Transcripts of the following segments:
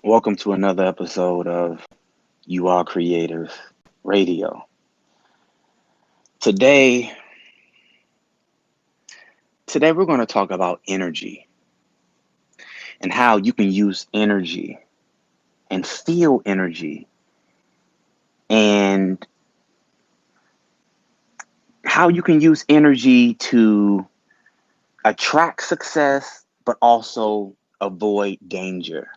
Welcome to another episode of YouAreCreators Radio. Today, today we're going to talk about energy and how you can use energy and feel energy and how you can use energy to attract success but also avoid danger.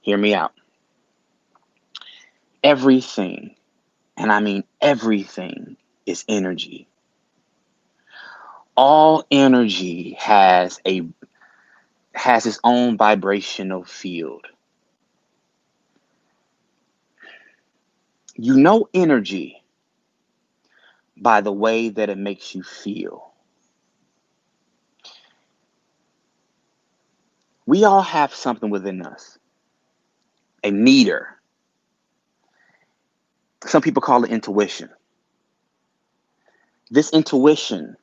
Hear me out. Everything, and I mean everything, is energy. All energy has its own vibrational field. You know energy by the way that it makes you feel. We all have something within us, a meter. Some people call it intuition. This intuition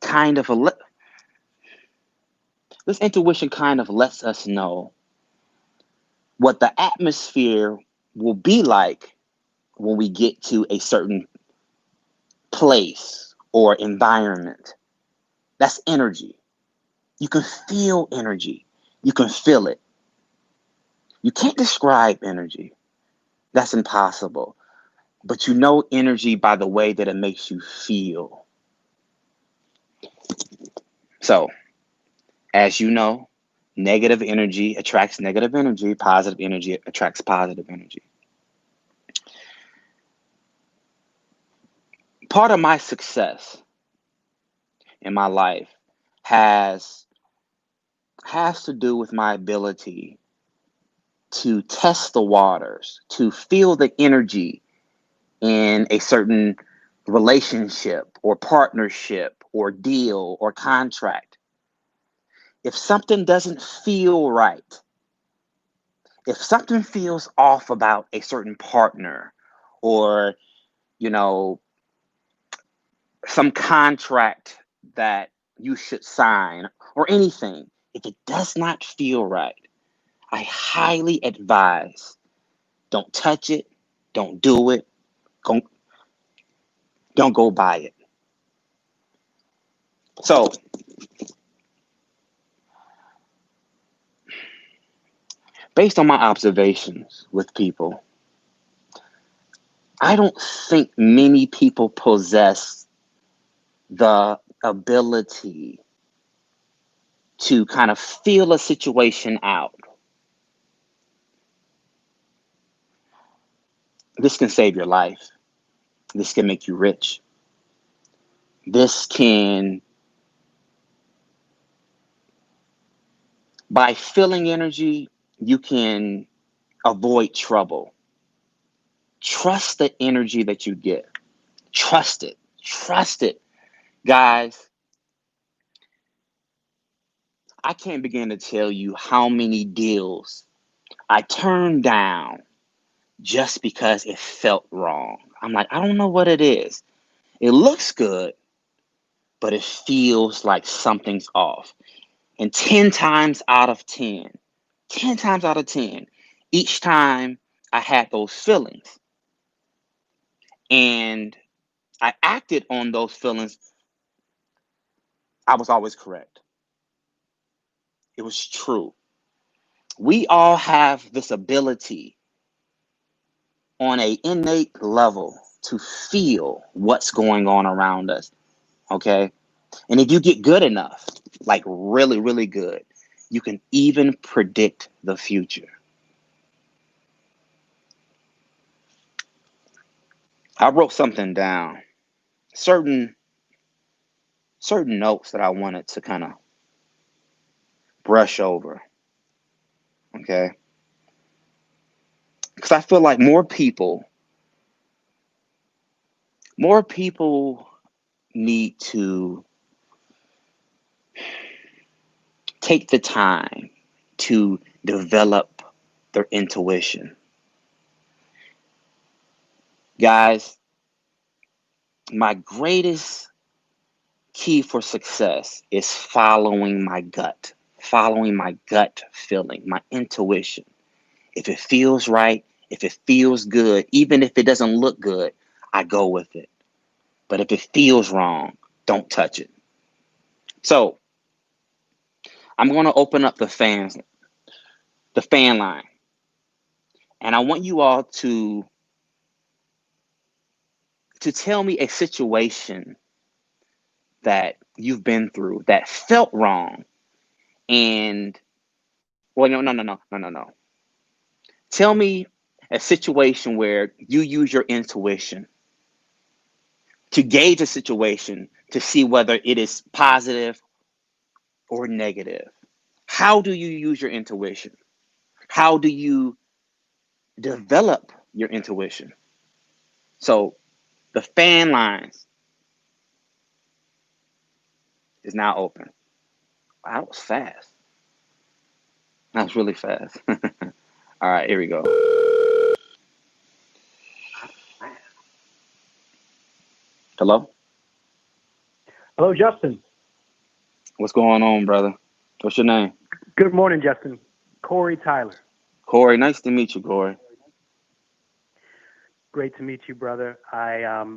kind of lets us know what the atmosphere will be like when we get to a certain place or environment. That's energy. You can feel energy. You can feel it. You can't describe energy. That's impossible. But you know energy by the way that it makes you feel. So, as you know, negative energy attracts negative energy. Positive energy attracts positive energy. Part of my success in my life has to do with my ability to test the waters, to feel the energy in a certain relationship or partnership or deal or contract. If something doesn't feel right, if something feels off about a certain partner or, some contract that you should sign or anything, if it does not feel right, I highly advise don't touch it, don't do it, don't go by it. So, based on my observations with people, I don't think many people possess the ability to kind of feel a situation out. This can save your life. This can make you rich. By feeling energy, you can avoid trouble. Trust the energy that you get. Trust it. Trust it. Guys, I can't begin to tell you how many deals I turned down just because it felt wrong. I'm like, I don't know what it is. It looks good, but it feels like something's off. And 10 times out of 10, each time I had those feelings and I acted on those feelings, I was always correct. It was true. We all have this ability on an innate level to feel what's going on around us. Okay. And if you get good enough, like really, really good, you can even predict the future. I wrote something down, certain notes that I wanted to kind of brush over. Okay. Because I feel like more people need to take the time to develop their intuition. Guys, my greatest key for success is following my gut. following my gut feeling, my intuition. If it feels right, if it feels good, even if it doesn't look good, I go with it. But if it feels wrong, don't touch it. So I'm going to open up the fan line. And I want you all to tell me a situation that you've been through that felt wrong. And, well, no. Tell me a situation where you use your intuition to gauge a situation to see whether it is positive or negative. How do you use your intuition? How do you develop your intuition? So the fan lines is now open. Wow, that was fast. That was really fast. All right, here we go. Hello? Hello, Justin. What's going on, brother? What's your name? Good morning, Justin. Corey Tyler. Corey, nice to meet you, Corey. Great to meet you, brother. I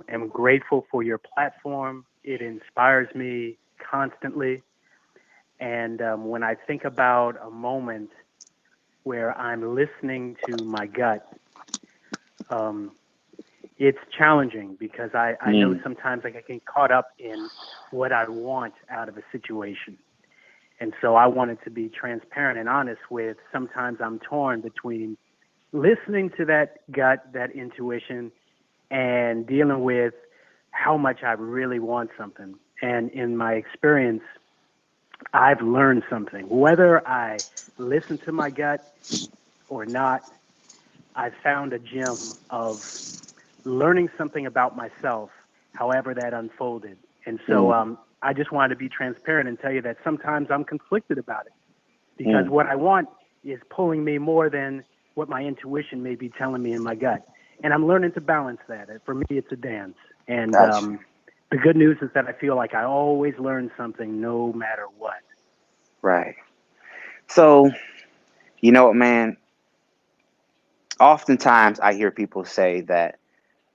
am grateful for your platform. It inspires me constantly. And when I think about a moment where I'm listening to my gut, it's challenging because I know sometimes I can get caught up in what I want out of a situation. And so I wanted to be transparent and honest with sometimes I'm torn between listening to that gut, that intuition, and dealing with how much I really want something. And in my experience, I've learned something. Whether I listen to my gut or not, I found a gem of learning something about myself, however that unfolded. And so I just wanted to be transparent and tell you that sometimes I'm conflicted about it because what I want is pulling me more than what my intuition may be telling me in my gut. And I'm learning to balance that. For me, it's a dance. And the good news is that I feel like I always learn something no matter what. Right. So, you know what, man? Oftentimes I hear people say that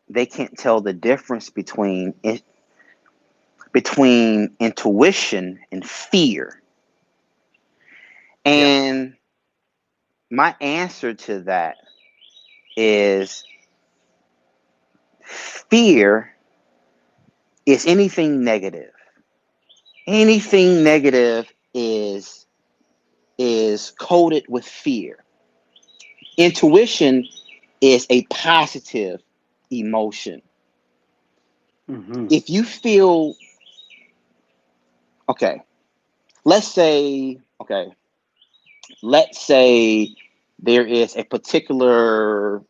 they can't tell the difference between intuition and fear. And my answer to that is fear is anything negative. Anything negative is coded with fear. Intuition is a positive emotion. If you feel, let's say there is a particular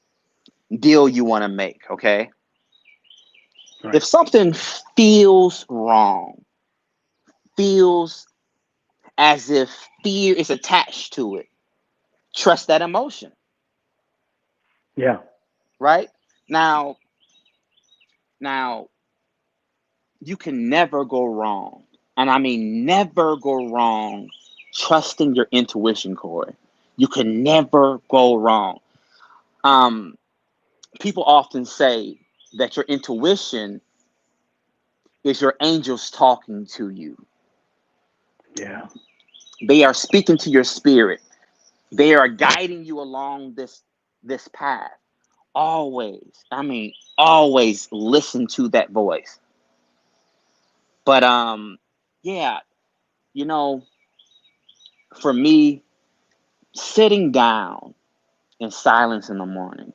deal you want to make, okay? Right. If something feels wrong, feels as if fear is attached to it, trust that emotion. Yeah. Right? Now, you can never go wrong. And I mean never go wrong trusting your intuition, Corey. You can never go wrong. People often say that your intuition is your angels talking to you. Yeah. They are speaking to your spirit. They are guiding you along this path. Always listen to that voice. But for me, sitting down in silence in the morning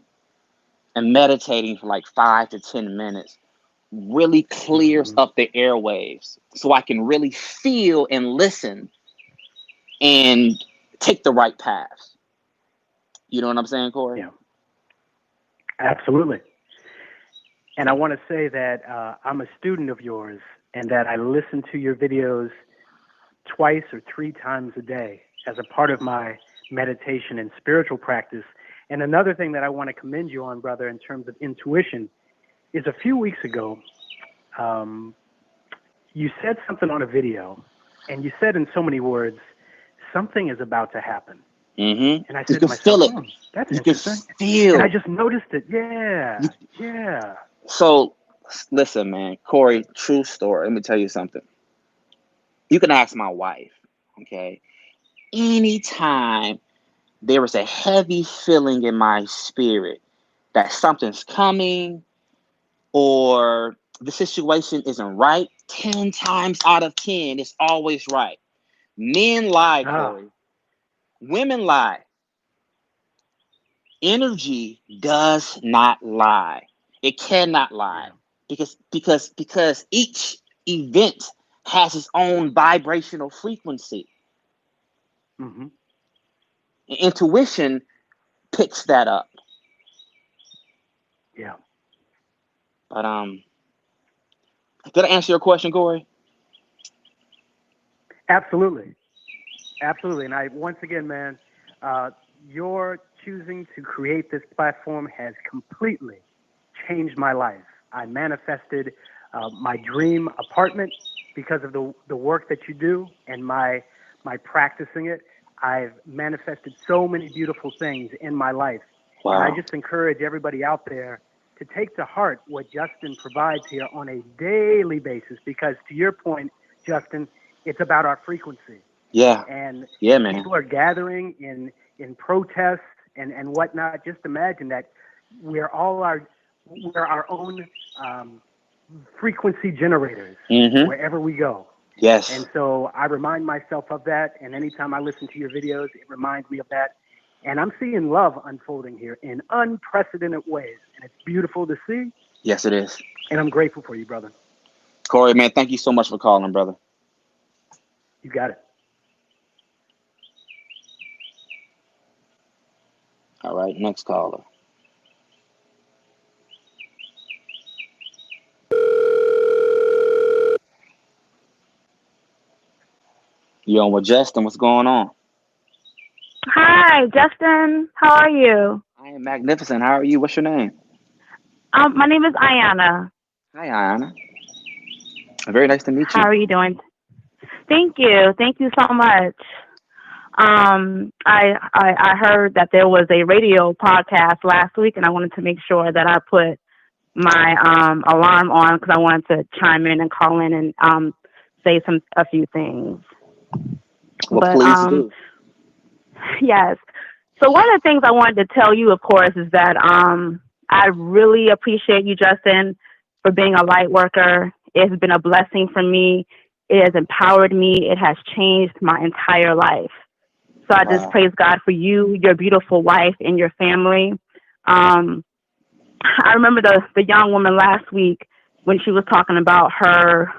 and meditating for like 5 to 10 minutes really clears up the airwaves so I can really feel and listen and take the right paths. You know what I'm saying, Corey? Yeah. Absolutely. And I want to say that I'm a student of yours and that I listen to your videos twice or 3 times a day as a part of my meditation and spiritual practice. And another thing that I want to commend you on, brother, in terms of intuition, is a few weeks ago, you said something on a video, and you said in so many words, something is about to happen. Mm-hmm. And I said to myself, feel it. That's you interesting. Can feel. And I just noticed it. Yeah. So, listen, man, Corey, true story. Let me tell you something. You can ask my wife, okay? Anytime there is a heavy feeling in my spirit that something's coming or the situation isn't right, 10 times out of 10, it's always right. Men lie, Corey. Women lie. Energy does not lie. It cannot lie. Because each event has its own vibrational frequency. Mm-hmm. Intuition picks that up. Yeah. But did I answer your question, Corey? Absolutely. And I, once again, man, your choosing to create this platform has completely changed my life. I manifested my dream apartment because of the work that you do and my practicing it. I've manifested so many beautiful things in my life. Wow. And I just encourage everybody out there to take to heart what Justin provides here on a daily basis, because to your point, Justin, it's about our frequency. Yeah. And man. People are gathering in protests and whatnot. Just imagine that we're our own frequency generators wherever we go. Yes. And so I remind myself of that. And anytime I listen to your videos, it reminds me of that. And I'm seeing love unfolding here in unprecedented ways. And it's beautiful to see. Yes, it is. And I'm grateful for you, brother. Corey, man, thank you so much for calling, brother. You got it. All right, next caller. You on with Justin? What's going on? Hi, Justin. How are you? I am magnificent. How are you? What's your name? My name is Ayana. Hi, Ayana. Very nice to meet you. How are you doing? Thank you. Thank you so much. I heard that there was a radio podcast last week, and I wanted to make sure that I put my alarm on because I wanted to chime in and call in and say a few things. Well, please do. Yes. So one of the things I wanted to tell you, of course, is that I really appreciate you, Justin, for being a light worker. It's been a blessing for me. It has empowered me. It has changed my entire life. So I just praise God for you, your beautiful wife, and your family. I remember the young woman last week when she was talking about her.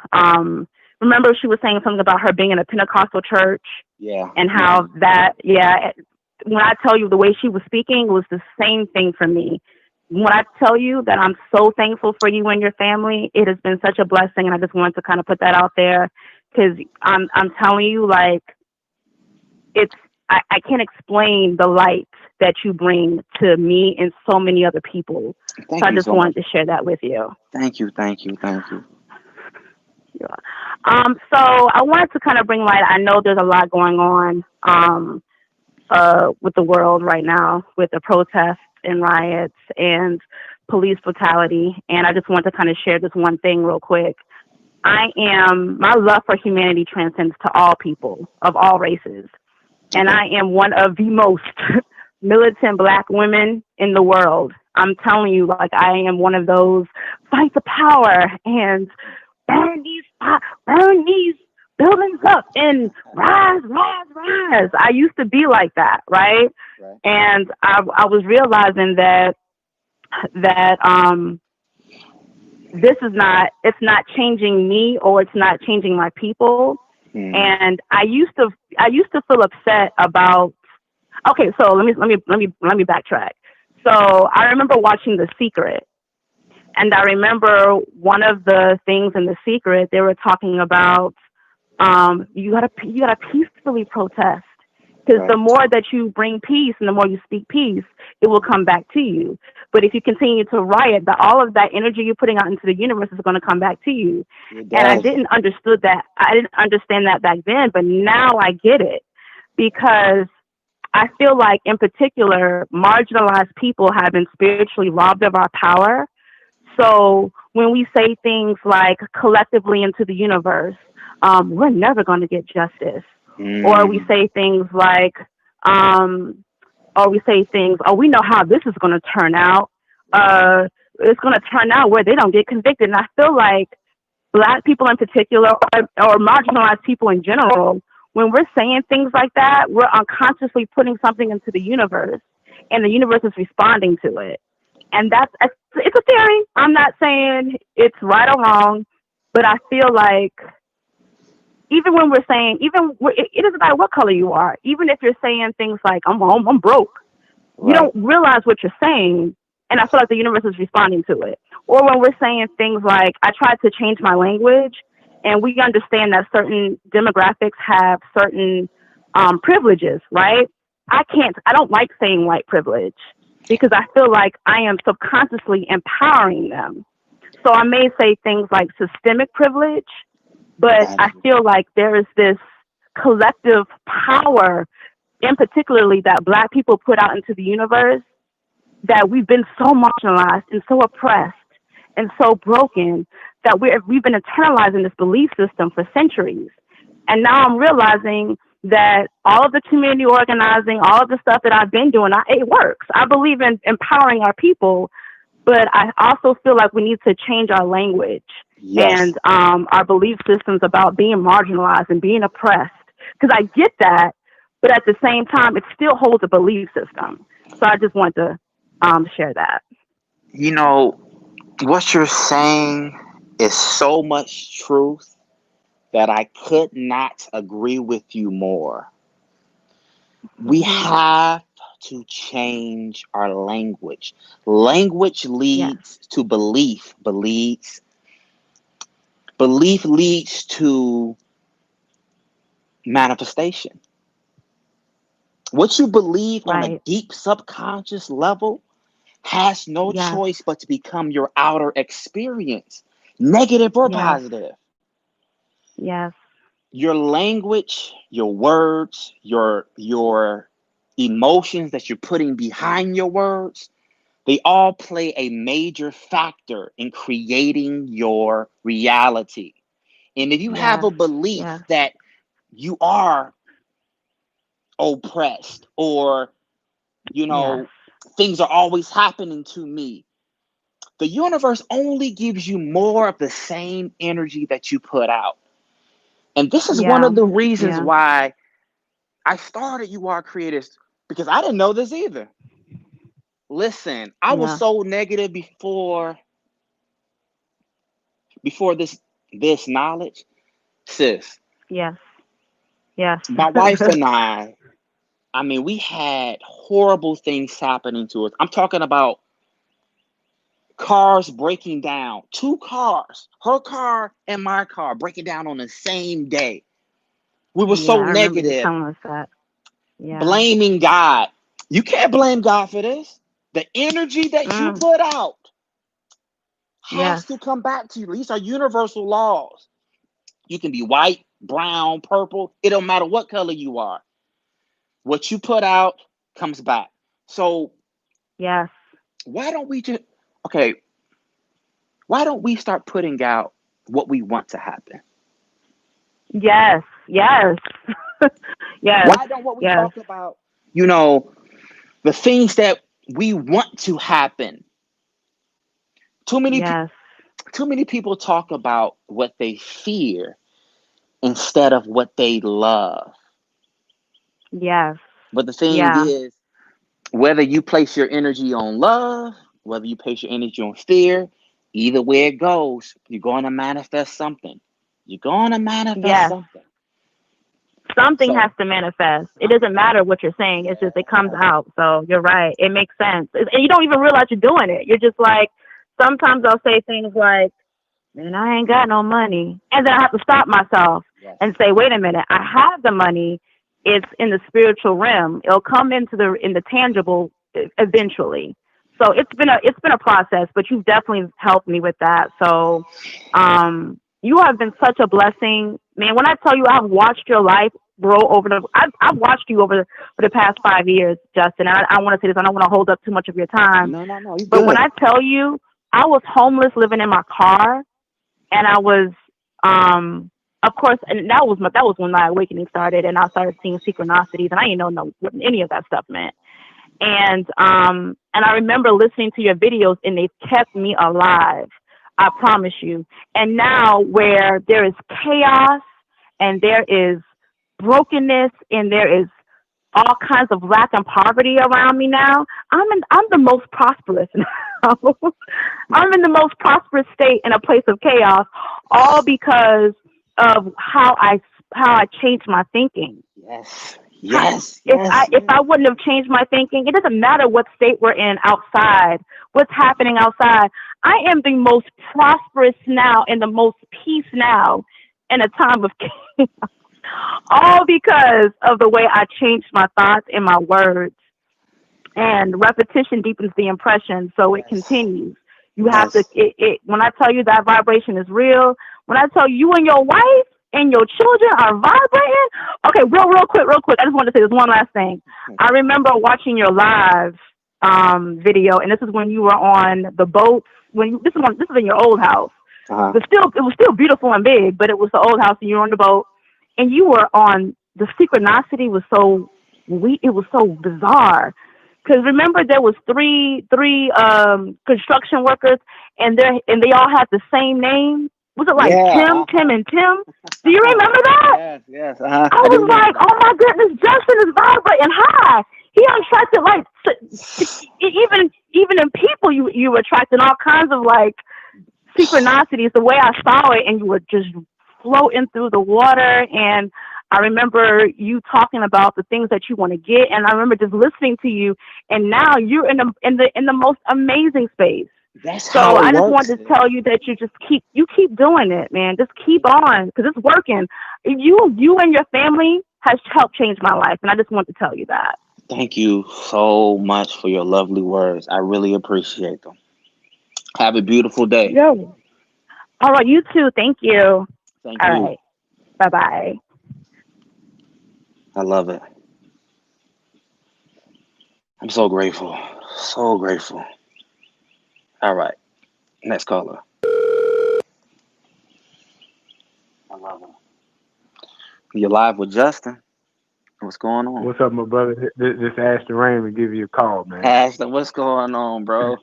Remember, she was saying something about her being in a Pentecostal church. Yeah. And how when I tell you the way she was speaking was the same thing for me. When I tell you that I'm so thankful for you and your family, it has been such a blessing. And I just wanted to kind of put that out there because I'm telling you, like, I can't explain the light that you bring to me and so many other people. So I just wanted to share that with you. Thank you. Yeah. So I wanted to kind of bring light. I know there's a lot going on with the world right now with the protests and riots and police brutality. And I just want to kind of share this one thing real quick. My love for humanity transcends to all people of all races. And I am one of the most militant Black women in the world. I'm telling you, like, I am one of those fight the power and burn these buildings up and rise. I used to be like that, right? And I was realizing that it's not changing me or it's not changing my people. And I used to feel upset about. Okay, so let me backtrack. So I remember watching The Secret, and I remember one of the things in The Secret they were talking about. You gotta peacefully protest, because the more that you bring peace and the more you speak peace, it will come back to you. But if you continue to riot, all of that energy you're putting out into the universe is going to come back to you. And I didn't understand that back then, but now I get it. because I feel like, in particular, marginalized people have been spiritually robbed of our power. So when we say things like collectively into the universe, we're never going to get justice. Or we say things like, oh, we know how this is going to turn out. It's going to turn out where they don't get convicted. And I feel like Black people in particular, or marginalized people in general, when we're saying things like that, we're unconsciously putting something into the universe, and the universe is responding to it. And it's a theory. I'm not saying it's right or wrong, but I feel like even when we're saying, it doesn't matter what color you are, even if you're saying things like, I'm broke, right, you don't realize what you're saying. And I feel like the universe is responding to it. Or when we're saying things like, I tried to change my language, and we understand that certain demographics have certain privileges, right? I don't like saying white privilege because I feel like I am subconsciously empowering them. So I may say things like systemic privilege, but I feel like there is this collective power, in particularly that Black people put out into the universe, that we've been so marginalized and so oppressed and so broken that we've been internalizing this belief system for centuries. And now I'm realizing that all of the community organizing, all of the stuff that I've been doing, it works. I believe in empowering our people, but I also feel like we need to change our language and our belief systems about being marginalized and being oppressed. Because I get that, but at the same time, it still holds a belief system. So I just want to share that. You know, what you're saying is so much truth that I could not agree with you more. We have to change our language. Language leads to belief. Belief leads to manifestation. What you believe on a deep subconscious level has no choice but to become your outer experience, negative or positive. Yes. Your language, your words, your emotions that you're putting behind your words, they all play a major factor in creating your reality. And if you have a belief that you are oppressed, or things are always happening to me, the universe only gives you more of the same energy that you put out. And this is one of the reasons why I started YouAreCreators, because I didn't know this either. Listen, I was so negative before this knowledge, sis. Yes. My wife and I mean, we had horrible things happening to us. I'm talking about cars breaking down. 2 cars, her car and my car, breaking down on the same day. We were so negative. Blaming God. You can't blame God for this. The energy that you put out has to come back to you. These are universal laws. You can be white, brown, purple. It don't matter what color you are. What you put out comes back. So why don't we start putting out what we want to happen? Yes. Why don't we talk about, the things that we want to happen? Too many people talk about what they fear instead of what they love. Yes. But the thing is, whether you place your energy on love, whether you place your energy on fear, either way it goes, you're going to manifest something. You're going to manifest something. Something has to manifest. It doesn't matter what you're saying. It's just, it comes out. So you're right. It makes sense. And you don't even realize you're doing it. You're just like, sometimes I'll say things like, man, I ain't got no money. And then I have to stop myself and say, wait a minute, I have the money. It's in the spiritual realm. It'll come in the tangible eventually. So it's been a process, but you've definitely helped me with that. So, you have been such a blessing, man. When I tell you, I've watched your life grow I've watched you over for the past 5 years, Justin. And I want to say this. I don't want to hold up too much of your time, No, you but when good. I tell you, I was homeless, living in my car, and I was, of course, and that was when my awakening started, and I started seeing synchronicities, and I didn't know what any of that stuff meant. And I remember listening to your videos, and they kept me alive. I promise you. And now, where there is chaos and there is brokenness and there is all kinds of lack and poverty around me now, I'm the most prosperous now. I'm in the most prosperous state in a place of chaos, all because of how I changed my thinking. Yes. How- Yes. Yes. if I wouldn't have changed my thinking, it doesn't matter what state we're in outside, what's happening outside. I am the most prosperous now and the most peace now in a time of chaos, all because of the way I changed my thoughts and my words. And repetition deepens the impression, so it Yes. continues. You have to. Yes. When I tell you that vibration is real, when I tell you and your wife and your children are vibrating. Okay, real quick. I just want to say this one last thing. I remember watching your live video, and this is when you were on the boats. This is in your old house. Uh-huh. But still, it was still beautiful and big, but it was the old house, and you were on the boat, and you were on. The synchronicity was so it was so bizarre. Because remember, there was three construction workers, and they all had the same name. Was it like Yeah. Tim, and Tim? Do you remember that? Yes. Yes. Uh-huh. I I do was remember like, that. oh my goodness, Justin is vibrating high. He attracted like even in people, you attracted all kinds of like synchronicities. The way I saw it, and you were just floating through the water. And I remember you talking about the things that you want to get, and I remember just listening to you. And now you're in the most amazing space. That's So how it I just works. wanted to tell you that you keep doing it, man. Just keep on, because it's working. You and your family has helped change my life, and I just want to tell you that. Thank you so much for your lovely words. I really appreciate them. Have a beautiful day. Yo. All right, you too. Thank you. All Thank you. right. Bye-bye. I love it. I'm so grateful. So grateful. All right. Next caller. I love it. You're live with Justin. What's going on? What's up, my brother? This Ashton Raymond give you a call, man. Ashton, what's going on, bro?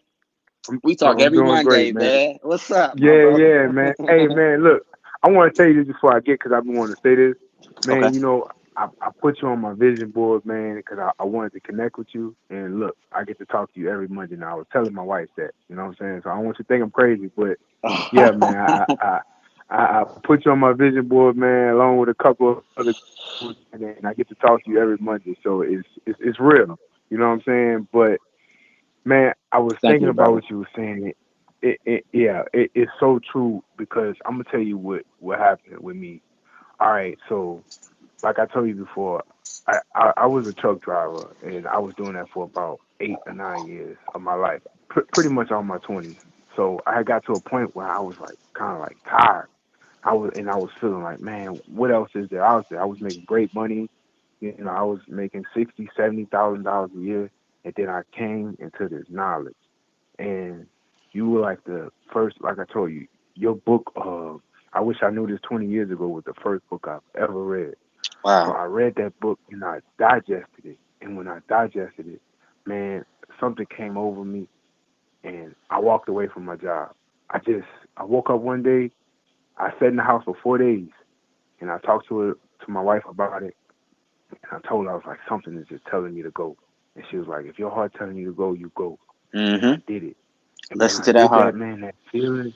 We talk I'm every doing Monday, great, man. man. What's up, my Yeah, brother? yeah, man. Hey, man, look, I want to tell you this before I get, because I've been wanting to say this. Man, Okay. you know, I put you on my vision board, man, because I wanted to connect with you. And look, I get to talk to you every Monday now. I was telling my wife that, you know what I'm saying? So I don't want you to think I'm crazy, but yeah, man, I put you on my vision board, man, along with a couple of other people, and I get to talk to you every Monday. So it's real, you know what I'm saying? But man, I was Thank thinking you, about brother. what you were saying. It's so true, because I'm gonna tell you what happened with me. All right, so like I told you before, I was a truck driver, and I was doing that for about 8 or 9 years of my life, pretty much all my 20s. So I had got to a point where I was like kind of like tired. I was feeling like, man, what else is there out there? I was making great money. You know, I was making $60,000-$70,000 a year, and then I came into this knowledge. And you were like the first, like I told you, your book, I wish I knew this 20 years ago, was the first book I've ever read. So Wow. I read that book and I digested it. And when I digested it, man, something came over me and I walked away from my job. I woke up one day, I sat in the house for 4 days, and I talked to my wife about it. And I told her, I was like, something is just telling me to go. And she was like, if your heart telling you to go, you go. And I did it. And when Listen I to that did heart. that, man, that feeling,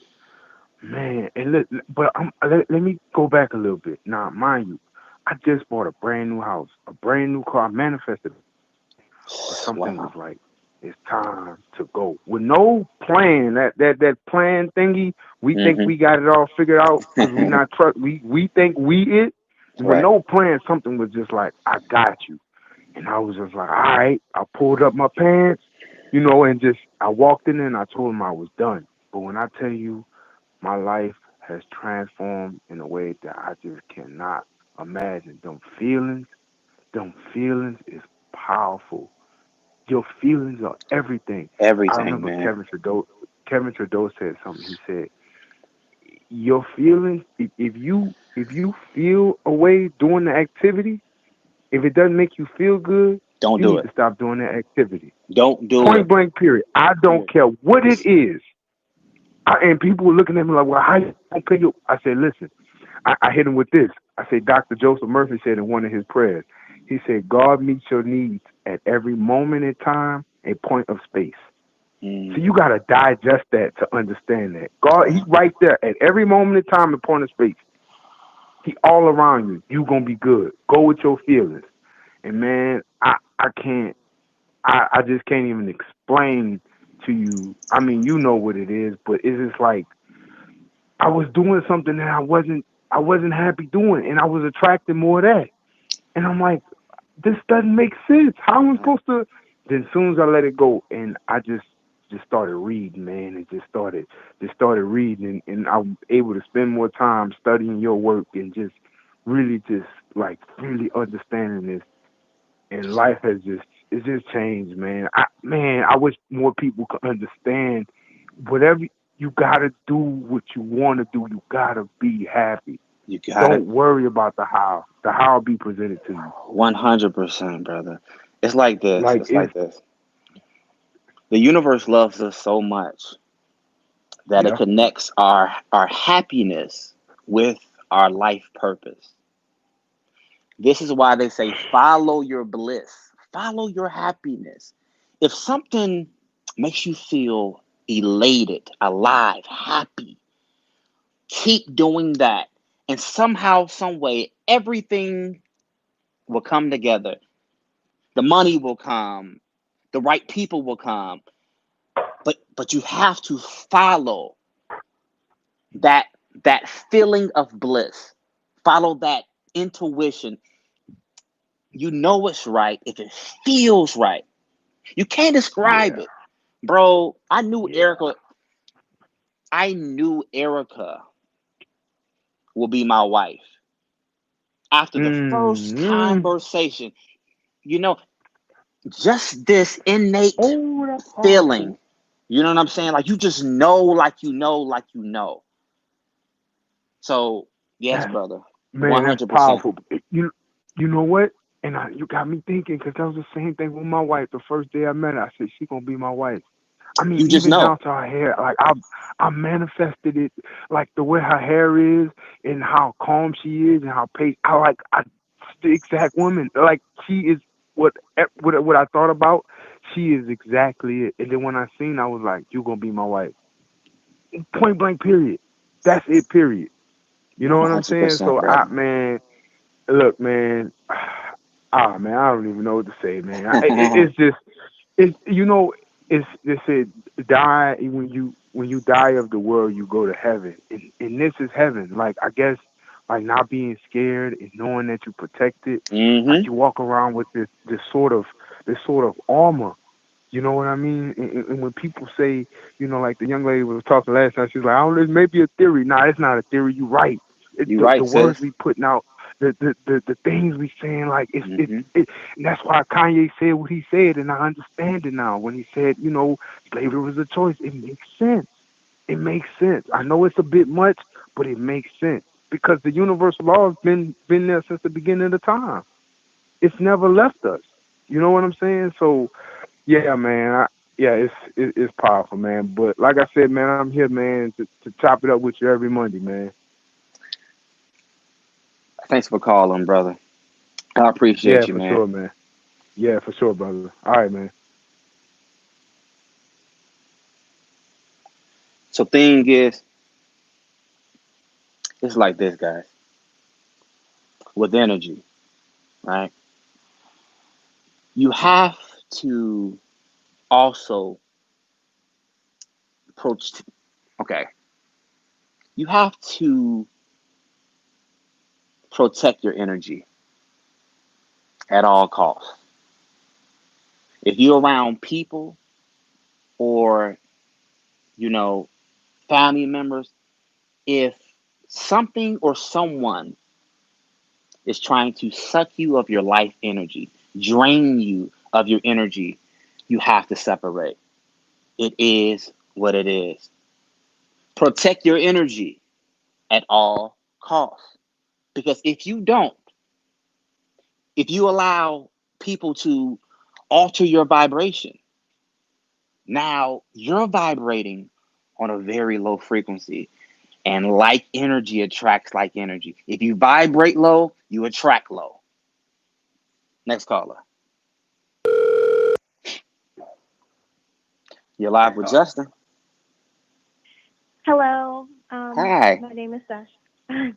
man. And but let me go back a little bit. Now, mind you, I just bought a brand new house, a brand new car. I manifested it. But something was Wow. like, it's time to go. With no plan, that plan thingy, we think we got it all figured out because we not trust. We think we it. With Right. no plan, something was just like, I got you. And I was just like, all right. I pulled up my pants, you know, and just I walked in and I told him I was done. But when I tell you, my life has transformed in a way that I just cannot imagine. Them feelings is powerful. Your feelings are everything. I Everything, remember man. Kevin Trudeau said something. He said, "Your feelings. If you feel a way doing the activity, if it doesn't make you feel good, Don't you do need it. to stop doing that activity. Don't do Point it. blank. Period. I Yeah. don't care what it is." And people were looking at me like, "Well, how you gonna pay you?" I said, "Listen." I hit him with this. I said, Dr. Joseph Murphy said in one of his prayers, he said, God meets your needs at every moment in time, a point of space. So you Mm. got to digest that to understand that. God, he's right there at every moment in time, a point of space. He all around you. You going to be good. Go with your feelings. And man, I can't, I just can't even explain to you. I mean, you know what it is, but it's just like, I was doing something that I wasn't happy doing, and I was attracting more of that. And I'm like, this doesn't make sense. How am I supposed to? Then as soon as I let it go, and I just started reading, man, and just started reading, and I'm able to spend more time studying your work and just like really understanding this. And life has just changed, man. I wish more people could understand. Whatever you gotta do, what you want to do, you gotta be happy. You got it. Don't worry about the how. The how will be presented to you. 100%, brother. It's like this. Like It's it's like this. The universe loves us so much that it yeah. connects our happiness with our life purpose. This is why they say follow your bliss, follow your happiness. If something makes you feel elated, alive, happy, keep doing that. And somehow, some way, everything will come together. The money will come, the right people will come. But you have to follow that that feeling of bliss. Follow that intuition. You know it's right if it feels right. You can't describe Yeah. it. Bro, I knew Yeah. Erica. I knew Erica will be my wife after the first Mm-hmm. conversation. You know, just this innate Oh, that's feeling. powerful. You know what I'm saying? Like you just know, like you know, like you know. So yes, That's brother, Man, that's 100%. powerful. You know what? And you got me thinking because that was the same thing with my wife. The first day I met her, I said she gonna be my wife. I mean, You just even know. down to her hair. Like I manifested it, like the way her hair is and how calm she is and how patient. I the exact woman. Like she is what I thought about. She is exactly it. And then when I seen, I was like, you gonna be my wife. Point blank. Period. That's it. Period. You know what I'm saying? 100%, So brother. man, look, man. Man, I don't even know what to say, man. It's just, they said die when you die of the world, you go to heaven, and this is heaven. Like I guess, like not being scared and knowing that you're protected, like Mm-hmm. you walk around with this sort of armor. You know what I mean? And when people say, like the young lady was talking last night, she's like, "Oh, this may be a theory." Nah, it's not a theory. You're right. You The right, words sis. we putting out, the things we saying, like Mm-hmm. and that's why Kanye said what he said, and I understand it now. When he said, slavery was a choice, it makes sense. It makes sense. I know it's a bit much, but it makes sense because the universal law has been there since the beginning of the time. It's never left us. You know what I'm saying? So yeah, man. Yeah, it's powerful, man. But like I said, man, I'm here, man, to chop it up with you every Monday, man. Thanks for calling, brother. I Yeah, appreciate you, for man. sure, man. Yeah, for sure, brother. All right, man. So thing is, it's like this, guys. With energy, right? You have to also approach. Okay, you have to protect your energy at all costs. If you're around people or you know family members, if something or someone is trying to suck you of your life energy, drain you of your energy, you have to separate. It is what it is. Protect your energy at all costs. Because if you don't, if you allow people to alter your vibration, now you're vibrating on a very low frequency. And like energy attracts like energy. If you vibrate low, you attract low. Next caller. You're live with Justin. Hello. Hi. My name is Sash.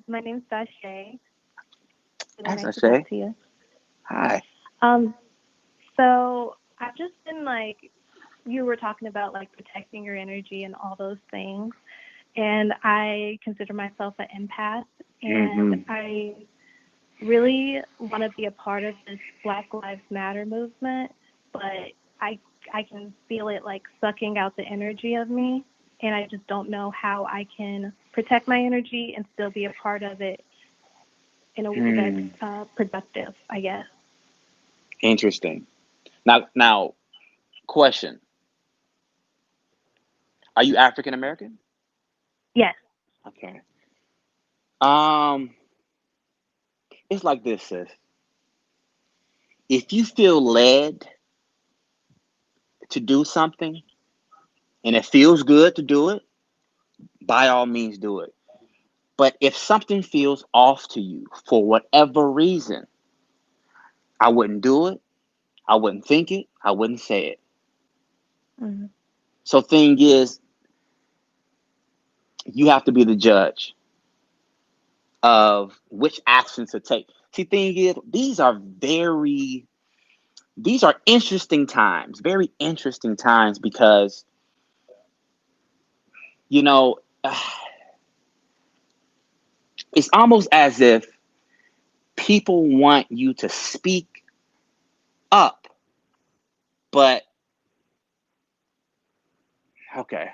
My name is Sashay. Hi, Nice to Sashay. talk to you. Hi. So I've just been you were talking about protecting your energy and all those things, and I consider myself an empath, and I really want to be a part of this Black Lives Matter movement, but I can feel it sucking out the energy of me, and I just don't know how I can protect my energy and still be a part of it in a way that's productive, I guess. Interesting. Now, question. Are you African American? Yes. Okay. It's like this, sis. If you feel led to do something and it feels good to do it, by all means do it. But if something feels off to you for whatever reason, I wouldn't do it. I wouldn't think it. I wouldn't say it. Mm-hmm. So thing is, you have to be the judge of which actions to take. See, thing is, these are interesting times, very interesting times because, you know, it's almost as if people want you to speak up, but okay,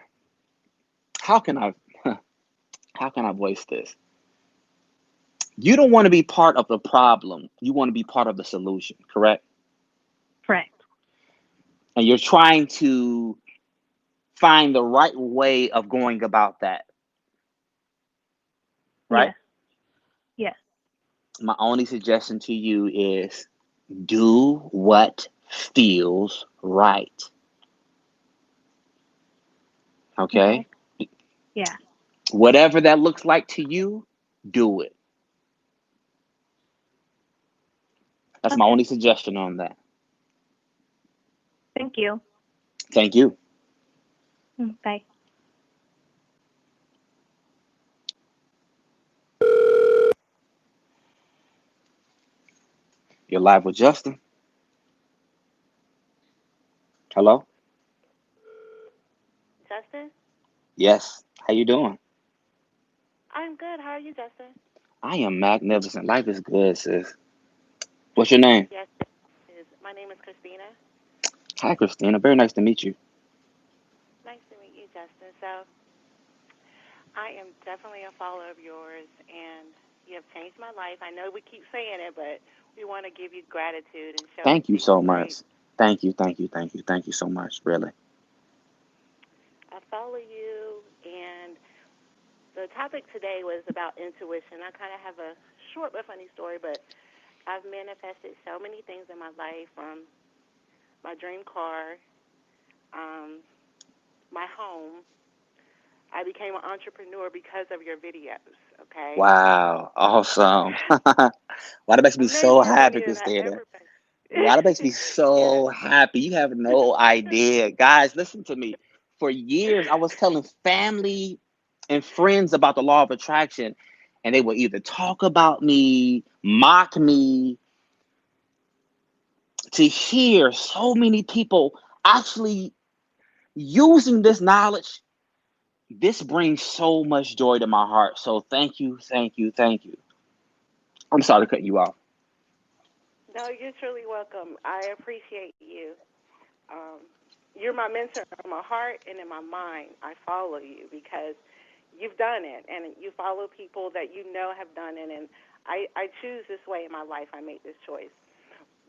how can I voice this? You don't want to be part of the problem. You want to be part of the solution, correct? Correct. And you're trying to find the right way of going about that, right? Yes. My only suggestion to you is do what feels right. Okay? Yeah. Whatever that looks like to you, do it. That's my only suggestion on that. Thank you. Thank you. Bye. You're live with Justin. Hello? Justin? Yes. How you doing? I'm good. How are you, Justin? I am magnificent. Life is good, sis. What's your name? Yes, my name is Christina. Hi, Christina. Very nice to meet you. Nice to meet you, Justin. So, I am definitely a follower of yours, and you have changed my life. I know we keep saying it, but we want to give you gratitude and show Thank you so appreciation, much. right? Thank you so much, really. I follow you, and the topic today was about intuition. I kind of have a short but funny story, but I've manifested so many things in my life, from my dream car, my home. I became an entrepreneur because of your videos, okay? Wow. Awesome. Why that makes me so Amazing to happy, me that I Christina. ever Why that makes me Yes. so happy. You have no idea. Guys, listen to me. For years, I was telling family and friends about the law of attraction, and they would either talk about me, mock me. To hear so many people actually using this knowledge, this brings so much joy to my heart. So thank you. I'm sorry to cut you off. No, you're truly welcome. I appreciate you. You're my mentor in my heart and in my mind. I follow you because you've done it, and you follow people that you know have done it. And I choose this way in my life. I made this choice.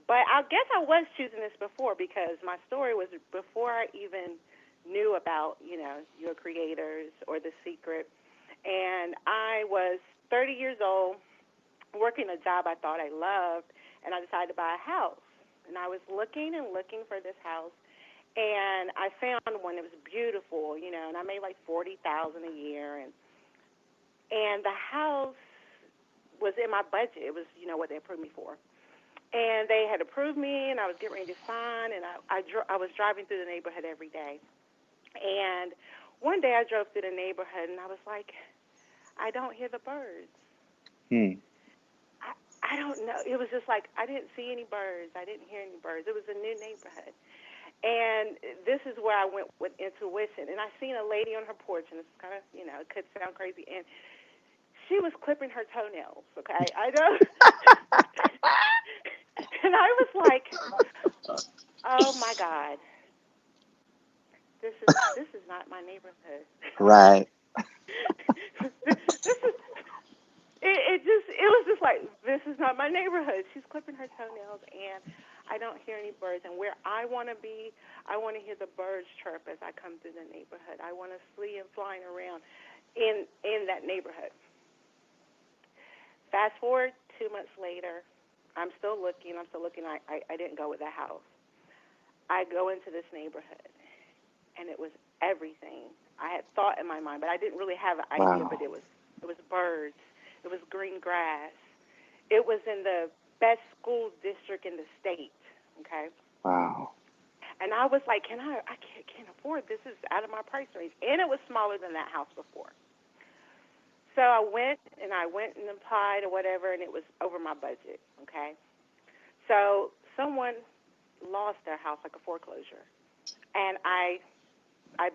But I guess I was choosing this before, because my story was before I even knew about, Your Creators or The Secret. And I was 30 years old, working a job I thought I loved, and I decided to buy a house. And I was looking and looking for this house, and I found one that was beautiful, and I made like $40,000 a year, and the house was in my budget. It was, what they approved me for. And they had approved me, and I was getting ready to sign, and I was driving through the neighborhood every day. And one day I drove through the neighborhood, and I was like, I don't hear the birds. I don't know. It was just like I didn't see any birds. I didn't hear any birds. It was a new neighborhood. And this is where I went with intuition. And I seen a lady on her porch, and it's kind of, it could sound crazy. And she was clipping her toenails, okay? I know. And I was like, oh, my God. This is not my neighborhood. Right. It was just like, this is not my neighborhood. She's clipping her toenails, and I don't hear any birds. And where I want to be, I want to hear the birds chirp as I come through the neighborhood. I want to see them flying around in that neighborhood. Fast forward 2 months later, I'm still looking. I didn't go with the house. I go into this neighborhood, and it was everything I had thought in my mind, but I didn't really have an idea. Wow. But it was birds. It was green grass. It was in the best school district in the state. Okay. Wow. And I was like, I can't afford this. This is out of my price range. And it was smaller than that house before. So I went and applied or whatever, and it was over my budget. Okay. So someone lost their house, like a foreclosure, and I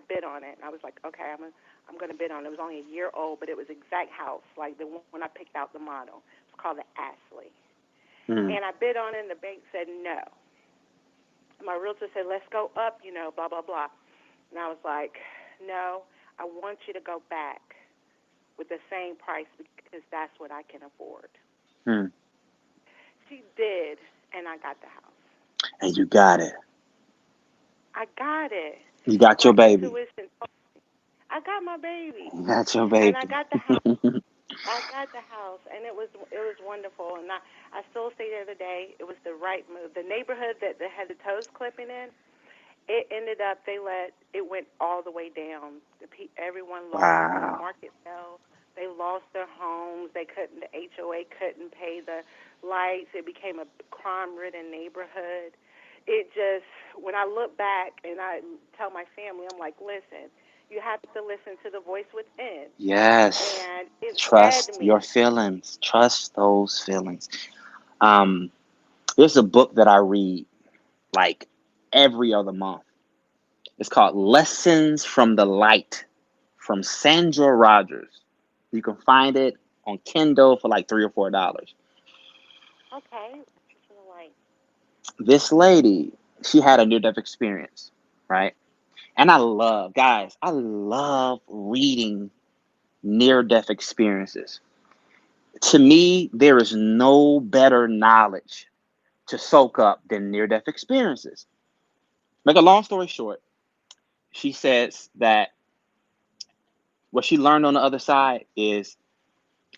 bid on it. And I was like, okay, I'm going to bid on it. It was only a year old, but it was exact house, like the one when I picked out the model. It's called the Ashley. And I bid on it, and the bank said no. My realtor said, let's go up, blah, blah, blah. And I was like, no, I want you to go back with the same price because that's what I can afford. She did, and I got the house. And you got it. I got it. You got your baby. Intuition. I got my baby. You got your baby. And I got the house. And it was wonderful. And I still say the other day, it was the right move. The neighborhood that had the toes clipping in, it ended up, it went all the way down. Everyone lost. Wow. The market fell. They lost their homes. The HOA couldn't pay the lights. It became a crime-ridden neighborhood. It just, when I look back and I tell my family, I'm like, listen, you have to listen to the voice within. Yes. And it trust me. your feelings. Trust those feelings. There's a book that I read like every other month. It's called Lessons from the Light from Sandra Rogers. You can find it on Kindle for like $3 or $4. Okay. This lady, she had a near-death experience, right? And I love reading near-death experiences. To me, there is no better knowledge to soak up than near-death experiences. Make a long story short, she says that what she learned on the other side is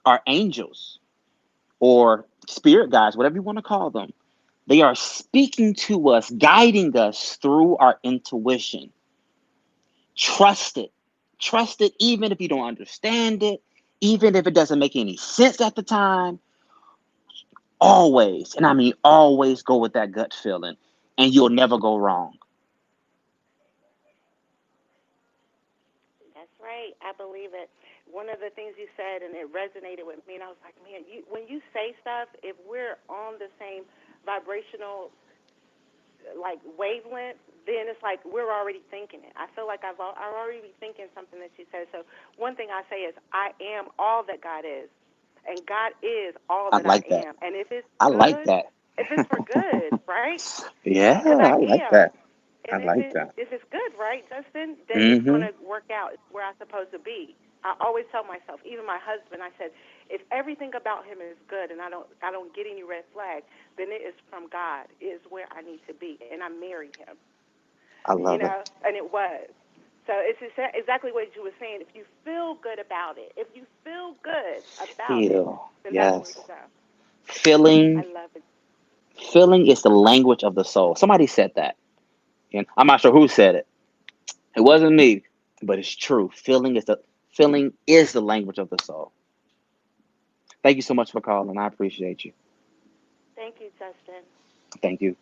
our angels or spirit guides, whatever you want to call them, they are speaking to us, guiding us through our intuition. Trust it. Trust it even if you don't understand it, even if it doesn't make any sense at the time. Always, and I mean always, go with that gut feeling, and you'll never go wrong. That's right. I believe it. One of the things you said, and it resonated with me, and I was like, man, when you say stuff, if we're on the same vibrational wavelength, then it's like we're already thinking it. I feel like I've already be thinking something that you said. So one thing I say is, I am all that God is, and God is all that I am. And if it's I good, like that. if it's for good, right? Yeah, I like that. And I like that. If it's good, right, Justin, then Mm-hmm. it's going to work out. It's where I'm supposed to be. I always tell myself, even my husband, I said, if everything about him is good and I don't get any red flags, then it is from God. It is where I need to be, and I married him. I love it. And it was. So it's exactly what you were saying. If you feel good about it, then that's where you go. Feeling. I love it. Feeling is the language of the soul. Somebody said that. And I'm not sure who said it. It wasn't me, but it's true. Feeling is the language of the soul. Thank you so much for calling. I appreciate you. Thank you, Justin. Thank you.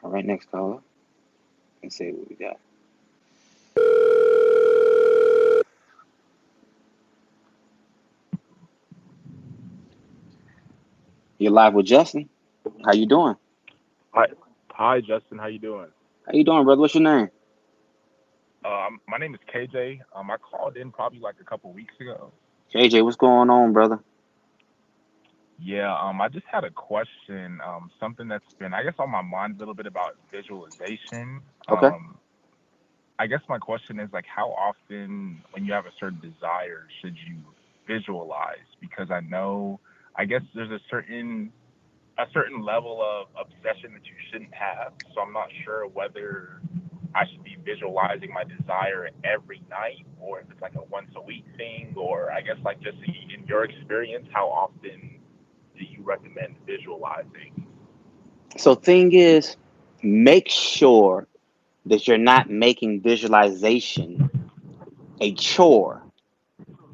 All right, next caller. Let's see what we got. You're live with Justin. How you doing? Hi, Justin. How you doing? How you doing, brother? What's your name? My name is KJ. I called in probably like a couple weeks ago. KJ, what's going on, brother? Yeah, I just had a question. Something that's been, I guess, on my mind a little bit about visualization. Okay. I guess my question is, like, how often, when you have a certain desire, should you visualize? Because I guess there's a certain level of obsession that you shouldn't have. So I'm not sure whether I should be visualizing my desire every night, or if it's like a once a week thing, or I guess like just in your experience, how often do you recommend visualizing? So thing is, make sure that you're not making visualization a chore,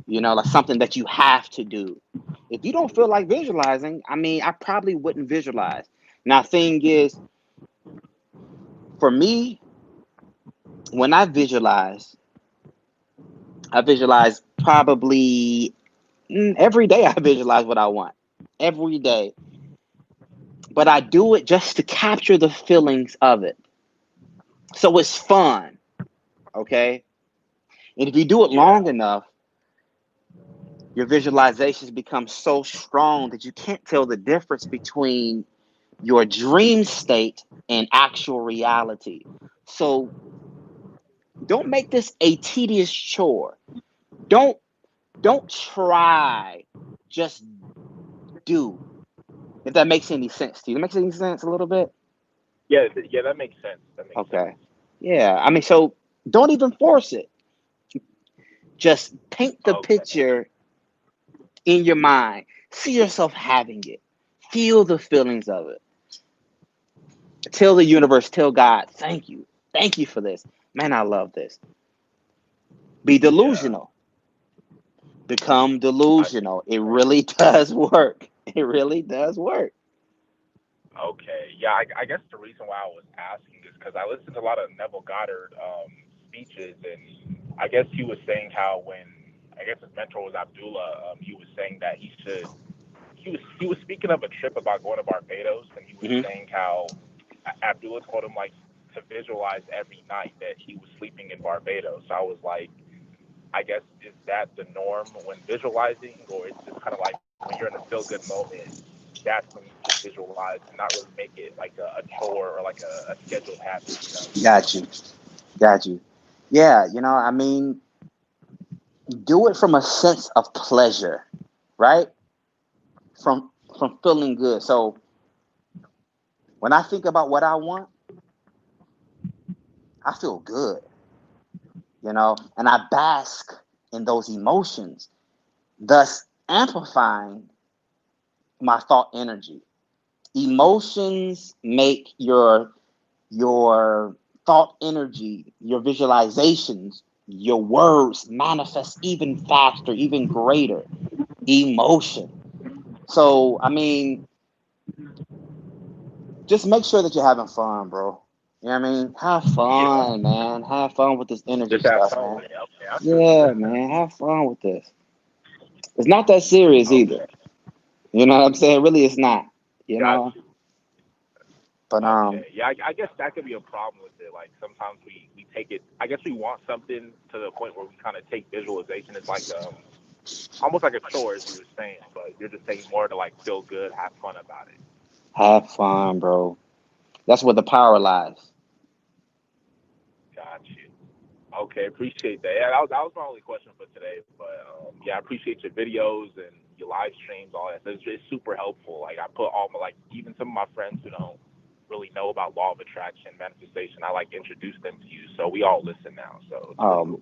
like something that you have to do. If you don't feel like visualizing, I probably wouldn't visualize. Now, thing is, for me, when I visualize probably every day. I visualize what I want every day, but I do it just to capture the feelings of it. So it's fun, okay? And if you do it long enough, your visualizations become so strong that you can't tell the difference between your dream state and actual reality. So don't make this a tedious chore. Don't try, just do. If that makes any sense to you. That makes any sense a little bit? Yeah, that makes sense. Okay. Yeah, so don't even force it. Just paint the picture in your mind. See yourself having it. Feel the feelings of it. Tell the universe, tell God, thank you. Thank you for this. Man, I love this. Be delusional. Become delusional. It really does work. It really does work. Okay. Yeah, I guess the reason why I was asking is because I listened to a lot of Neville Goddard speeches, and I guess he was saying how when, I guess his mentor was Abdullah, he was saying that he was speaking of a trip about going to Barbados, and he was saying how Abdullah told him like to visualize every night that he was sleeping in Barbados. So I was like, I guess, is that the norm when visualizing, or it's just kind of like when you're in a feel good moment, that's when you should visualize and not really make it like a chore or like a scheduled habit, Got you. Yeah, do it from a sense of pleasure, right? From feeling good. So when I think about what I want, I feel good, and I bask in those emotions, thus amplifying my thought energy. Emotions make your thought energy, your visualizations, your words manifest even faster, even greater emotion. So, just make sure that you're having fun, bro. You know what I mean? Have fun, man. Have fun with this energy Just have stuff, fun man. with it. Okay, Yeah, man. Have fun with this. It's not that serious either. You know what I'm saying? Really, it's not. You know? But yeah, I guess that could be a problem with it. Like sometimes we take it. I guess we want something to the point where we kind of take visualization as like almost like a chore, as you were saying. But you're just saying more to like feel good, have fun about it. have fun, bro. That's where the power lies. Okay, appreciate that. Yeah, that was my only question for today. But yeah, I appreciate your videos and your live streams, all that. It's just super helpful. Like I put all my even some of my friends who don't really know about law of attraction, manifestation, I introduce them to you. So we all listen now. So it's really cool.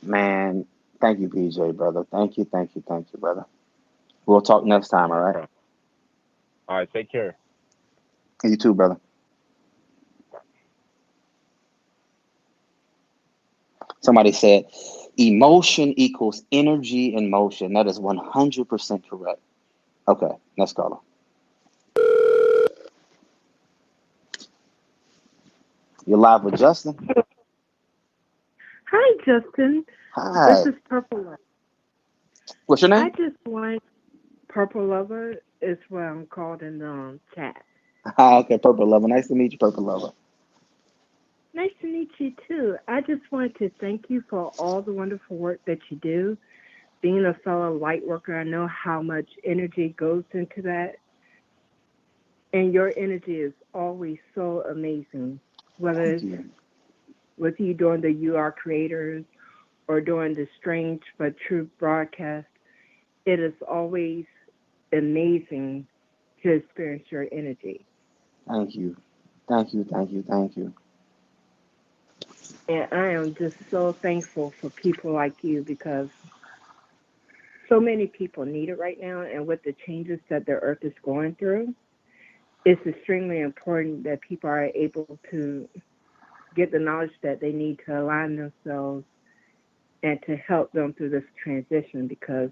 Man, thank you, PJ, brother. Thank you, brother. We'll talk next time, all right? All right, take care. You too, brother. Somebody said, emotion equals energy in motion. That is 100% correct. Okay, let's go. You're live with Justin. Hi, Justin. Hi. This is Purple Lover. What's your name? I just want Purple Lover is what I'm called in the chat. Okay, Purple Lover. Nice to meet you, Purple Lover. Nice to meet you, too. I just wanted to thank you for all the wonderful work that you do. Being a fellow light worker, I know how much energy goes into that. And your energy is always so amazing. Whether it's with you doing the YouAreCreators or doing the Strange but True broadcast, it is always amazing to experience your energy. Thank you. And I am just so thankful for people like you because so many people need it right now. And with the changes that the earth is going through, it's extremely important that people are able to get the knowledge that they need to align themselves and to help them through this transition because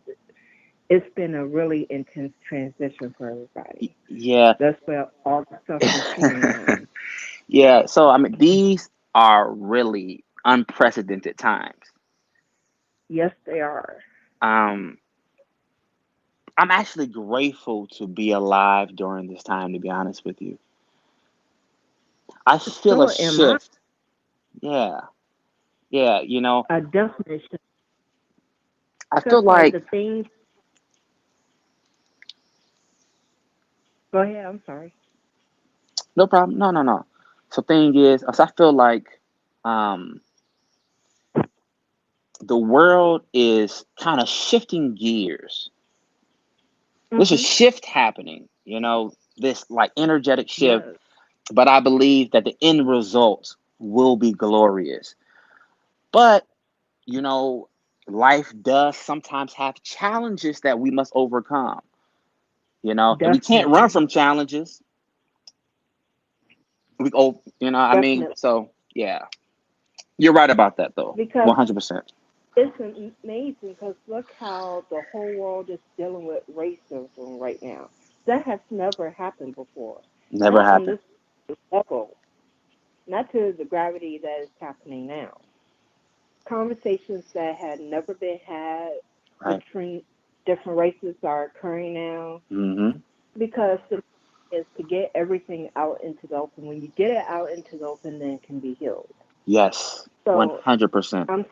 it's been a really intense transition for everybody. Yeah. That's where all the stuff we're seeing on. Yeah, so I mean, these are really unprecedented times. Yes, they are. I'm actually grateful to be alive during this time, to be honest with you. I feel a shift. Yeah, you know. A definition. I feel like the things. Go ahead. I'm sorry. No problem. No. So thing is, I feel like the world is kind of shifting gears. There's a shift happening, this energetic shift. Yes. But I believe that the end result will be glorious. But, life does sometimes have challenges that we must overcome, and we can't run from challenges. I mean, so yeah, you're right about that though. Because 100%. It's amazing because look how the whole world is dealing with racism right now. That has never happened before. Never happened. On this level, not to the gravity that is happening now. Conversations that had never been had between different races are occurring now. Mm-hmm. Because the is to get everything out into the open. When you get it out into the open, then it can be healed. Yes, so 100%.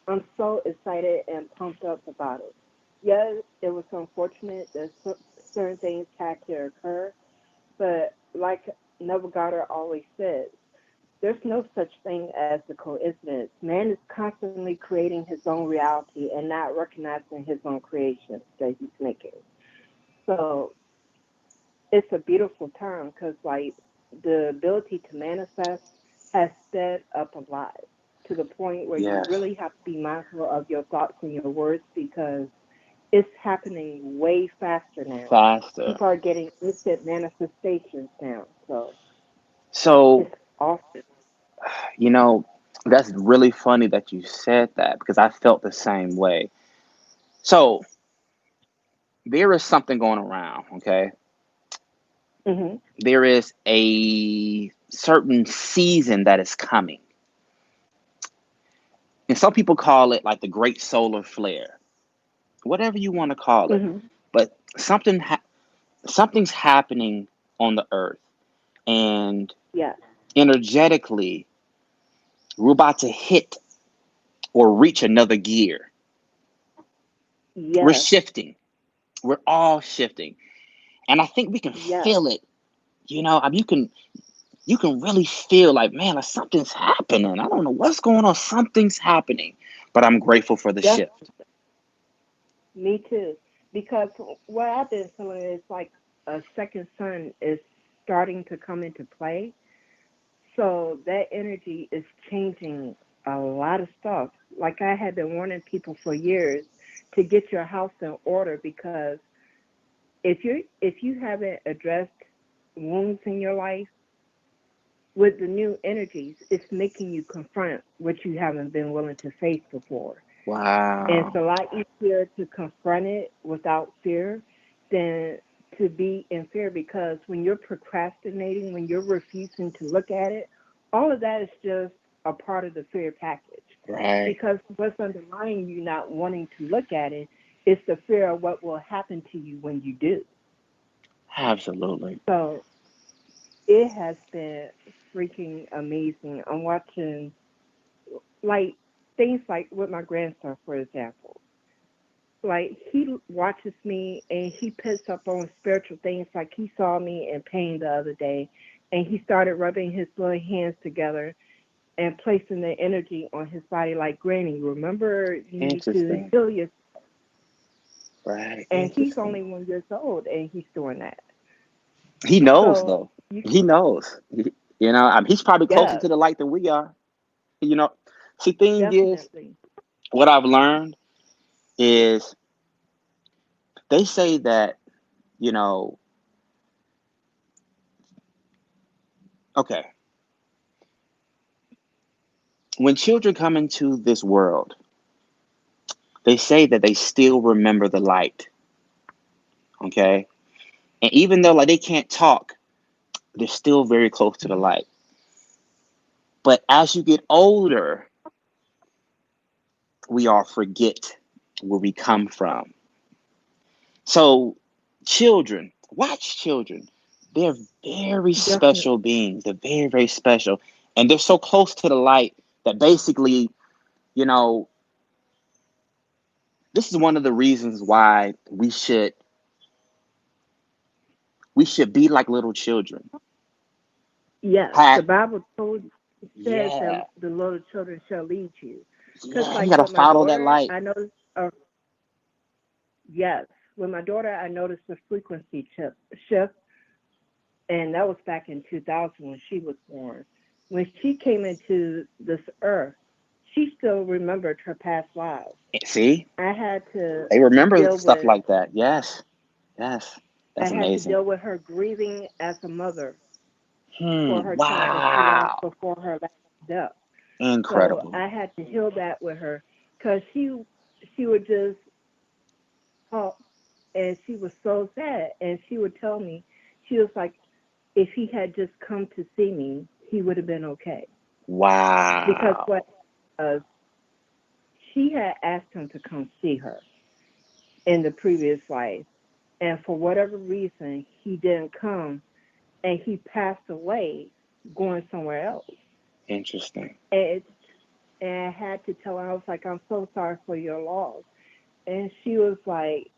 I'm so excited and pumped up about it. Yes, it was unfortunate that certain things had to occur, but like Neville Goddard always says, there's no such thing as a coincidence. Man is constantly creating his own reality and not recognizing his own creations that he's making. So it's a beautiful time because, the ability to manifest has sped up a lot to the point where you really have to be mindful of your thoughts and your words because it's happening way faster now. People are getting instant manifestations now. So it's awesome. That's really funny that you said that because I felt the same way. So there is something going around, okay? Mm-hmm. There is a certain season that is coming. And some people call it like the great solar flare, whatever you want to call it. Mm-hmm. But something's happening on the earth. And energetically, we're about to hit or reach another gear. Yes. We're shifting. We're all shifting. And I think we can feel it. I mean, you can really feel like, man, like something's happening. I don't know what's going on. Something's happening. But I'm grateful for the Definitely. shift. Me too. Because what I've been feeling is like a second sun is starting to come into play. So that energy is changing a lot of stuff. Like I had been warning people for years to get your house in order, because if you haven't addressed wounds in your life with the new energies, it's making you confront what you haven't been willing to face before. And it's Wow. a lot easier to confront it without fear than to be in fear, because when you're procrastinating, when you're refusing to look at it, all of that is just a part of the fear package. Right. Because what's underlying you not wanting to look at it is the fear of what will happen to you when you do. Absolutely. So it has been freaking amazing. I'm watching like things like with my grandson, for example. Like he watches me and he picks up on spiritual things. Like he saw me in pain the other day, and he started rubbing his little hands together and placing the energy on his body. Like, Granny, remember you need to Interesting. heal your. Right. And he's Interesting. only 1 year old, and he's doing that. He knows So though. you, He knows. He's probably closer yes, to the light than we are. You know. See, thing is, definitely. what I've learned is they say that, you know, okay, when children come into this world, they say that they still remember the light. Okay. And even though like they can't talk, they're still very close to the light. But as you get older, we all forget where we come from. So, children, watch children. They're very Definitely. special beings. They're very, very special. And they're so close to the light that basically, you know, this is one of the reasons why we should be like little children. Yes, the Have, Bible says yeah, that the little children shall lead you. Because, yeah, you like gotta with my follow that daughter, light. I noticed, yes, with my daughter, I noticed a frequency shift, and that was back in 2000 when she was born. When she came into this earth, she still remembered her past lives. See, I had to they remember deal stuff with like that. Yes, yes, I that's had to amazing. deal with her grieving as a mother for her child that she lost Wow, before her last death. So incredible. I had to heal that with her, because she would just talk, and she was so sad, and she would tell me, she was like, if he had just come to see me, he would have been okay. Because Wow, what she had asked him to come see her in the previous life, and for whatever reason he didn't come, and he passed away going somewhere else. interesting. And, and I had to tell her, I was like, I'm so sorry for your loss. And she was like,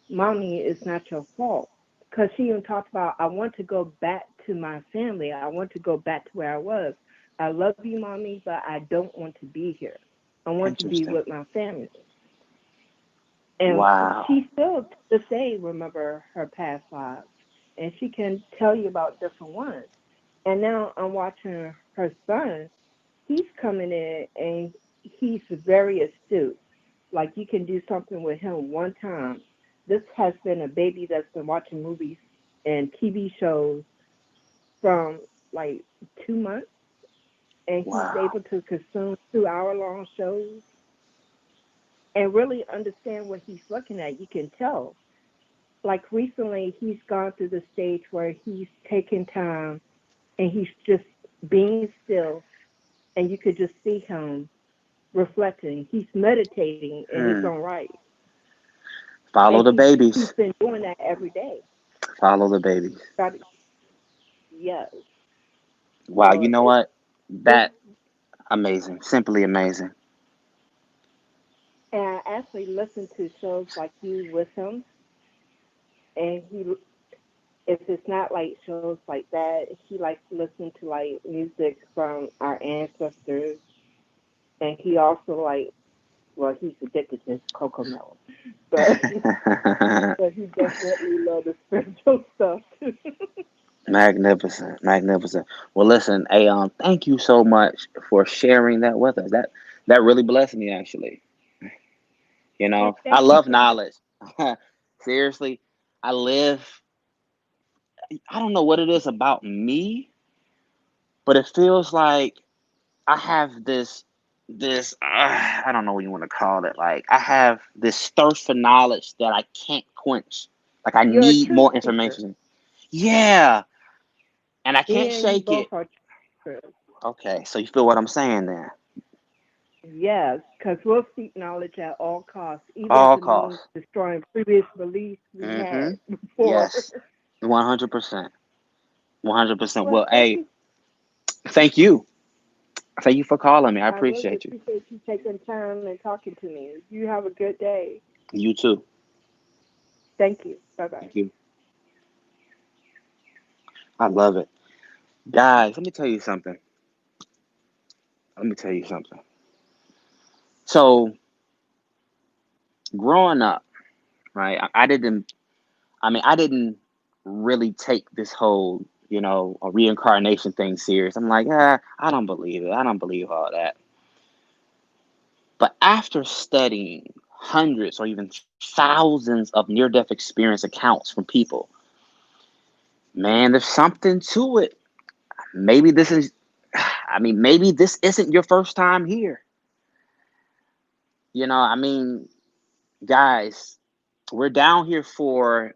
Mommy, it's not your fault. Because she even talked about, I want to go back to my family. I want to go back to where I was. I love you, Mommy, but I don't want to be here. I want to be Interesting. with my family. And Wow. she still, to this day, remember her past lives. And she can tell you about different ones. And now I'm watching her son. He's coming in, and he's very astute. Like, you can do something with him one time. This has been a baby that's been watching movies and TV shows from like 2 months, and he's Wow. able to consume 2 hour long shows and really understand what he's looking at. You can tell. Like, recently, he's gone through the stage where he's taking time and he's just being still, and you could just see him reflecting. He's meditating in his Hmm. own right. Follow And the he's babies. been doing that every day. Follow the babies. Got yes. Wow. So You know what? it's That amazing. Simply amazing. and I actually listen to shows like you with him, and if it's not like shows like that, he likes to listen to like music from our ancestors, and he also like, well, he's addicted to cocoa milk, but but he definitely loves the spiritual stuff too. Magnificent, magnificent. Well, listen, hey, thank you so much for sharing that with us. That really blessed me, actually. Well, I thank you love so much. knowledge. Seriously, I live. I don't know what it is about me, but it feels like I have this. I don't know what you want to call it. Like I have this thirst for knowledge that I can't quench. Like I You're a need truth more seeker. information. Yeah, and I Me can't and you shake both it. are truth. Okay, so you feel what I'm saying there? Yes, because we'll seek knowledge at all costs, even if All it means costs. destroying previous beliefs we Mm-hmm. had before. Yes. 100%. 100%. Well, Well, thank hey, you. thank you. Thank you for calling me. I I really appreciate you. appreciate you taking time and talking to me. You have a good day. You too. Thank you. Bye bye. Thank you. I love it. Guys, let me tell you something. Let me tell you something. So, growing up, right, I didn't really take this whole, a reincarnation thing serious. I'm like, I don't believe it. I don't believe all that. But after studying hundreds or even thousands of near-death experience accounts from people, man, there's something to it. Maybe this is, maybe this isn't your first time here. You know, I mean, guys, we're down here for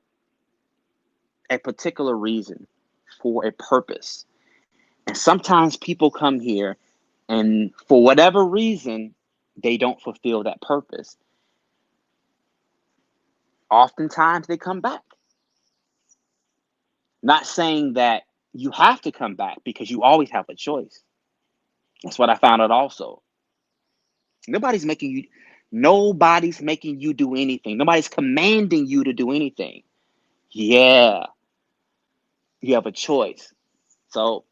a particular reason, for a purpose. And sometimes people come here and for whatever reason, they don't fulfill that purpose. Oftentimes they come back. Not saying that you have to come back because you always have a choice. That's what I found out also. Nobody's making you nobody's making you do anything. Nobody's commanding you to do anything. Yeah, you have a choice. So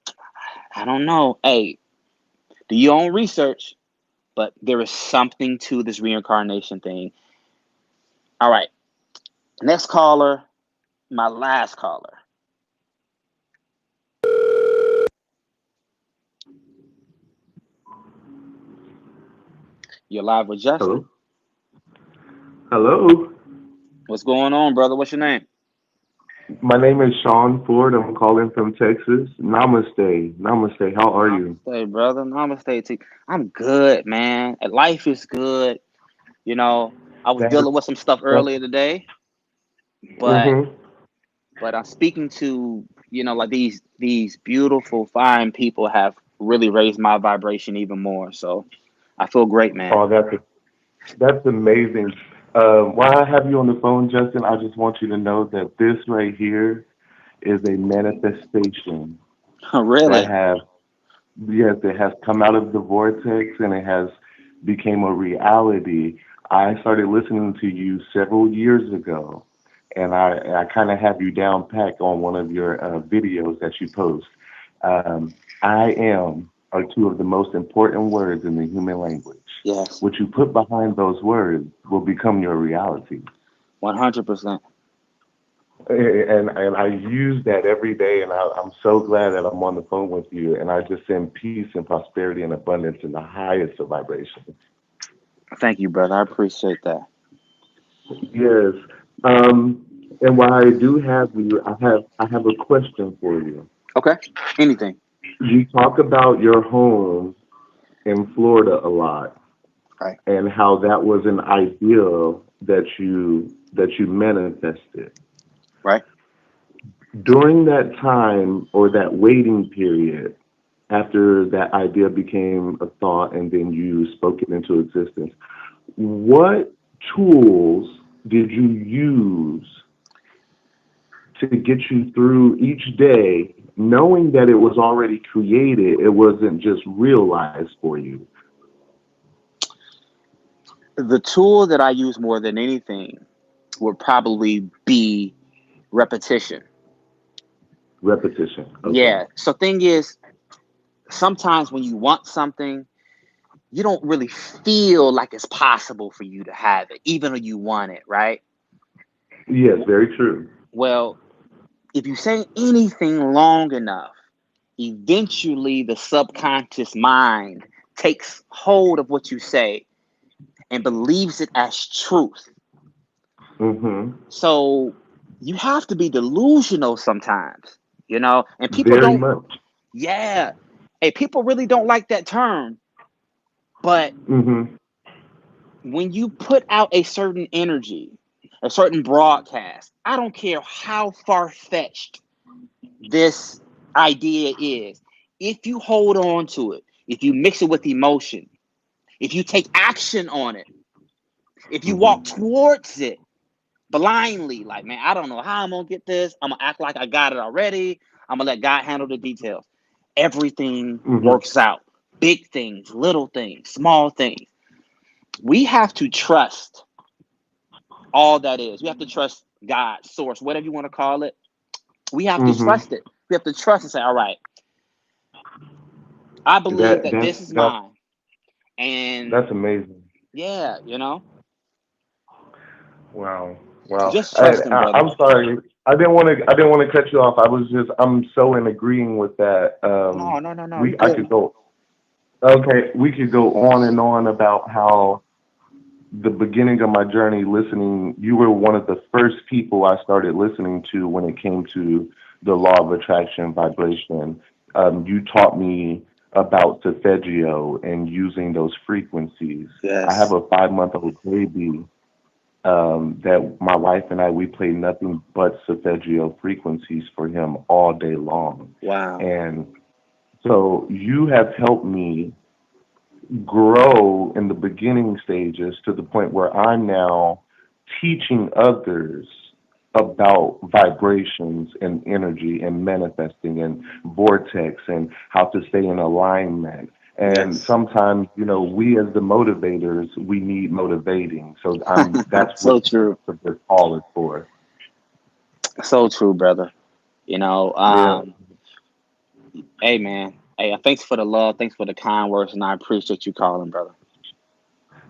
I don't know. Hey, do your own research, but there is something to this reincarnation thing. All right. Next caller, my last caller. You're live with Justin. Hello. Hello. What's going on, brother? What's your name? My name is Shawn Porter. I'm calling from Texas. Namaste. Namaste. How are you? Namaste, brother. Namaste to you. I'm good, man. Life is good. You know, I was That's dealing with some stuff that's earlier today, but mhm. I'm speaking to, like these beautiful, fine people have really raised my vibration even more. So I feel great, man. Oh, that's amazing. While I have you on the phone, Justin, I just want you to know that this right here is a manifestation that Really? has yes, it has come out of the vortex and it has became a reality. I started listening to you several years ago, and I kind of have you down pack on one of your videos that you post. I am are two of the most important words in the human language. Yes. What you put behind those words will become your reality. 100%. And I use that every day, and I'm so glad that I'm on the phone with you. And I just send peace and prosperity and abundance in the highest of vibrations. Thank you, brother. I appreciate that. Yes. And while I do have you, I have a question for you. Okay. Anything. You talk about your home in Florida a lot, Right. and how that was an ideal that you manifested. Right. During that time or that waiting period, after that idea became a thought and then you spoke it into existence, what tools did you use to get you through each day, knowing that it was already created, it wasn't just realized for you? The tool that I use more than anything would probably be repetition. Repetition. Okay. Yeah. So thing is, sometimes when you want something, you don't really feel like it's possible for you to have it, even though you want it, right? Yes, very true. Well, if you say anything long enough, eventually the subconscious mind takes hold of what you say and believes it as truth. Mm-hmm. So you have to be delusional sometimes, and people Very don't, much. yeah. Hey, people really don't like that term, but Mm-hmm. when you put out a certain energy, a certain broadcast, I don't care how far-fetched this idea is. If you hold on to it, if you mix it with emotion, if you take action on it, if you walk Mm-hmm. towards it blindly, like, man, I don't know how I'm going to get this. I'm going to act like I got it already. I'm going to let God handle the details. Everything Mm-hmm. works out. Big things, little things, small things. We have to trust all that is. We have to trust God, source, whatever you want to call it. We have to Mm-hmm. trust it. We have to trust and say, all right, I believe That that that's this is that's mine. And that's amazing. yeah, Wow. Wow. just trust him, brother. I'm sorry. I didn't want to cut you off. I'm so in agreeing with that. No. You I good, could man. go okay, we could go on and on about how the beginning of my journey listening, you were one of the first people I started listening to when it came to the law of attraction vibration. You taught me about solfeggio and using those frequencies. I have Yes. a 5-month-old baby that my wife and we play nothing but solfeggio frequencies for him all day long. Wow. And so you have helped me grow in the beginning stages to the point where I'm now teaching others about vibrations and energy and manifesting and vortex and how to stay in alignment. And Yes. sometimes, we as the motivators, we need motivating. So that's what So true. this call is for. So true, brother. You know, Yeah. um, hey, man. Hey, thanks for the love. Thanks for the kind words. And I appreciate you calling, brother.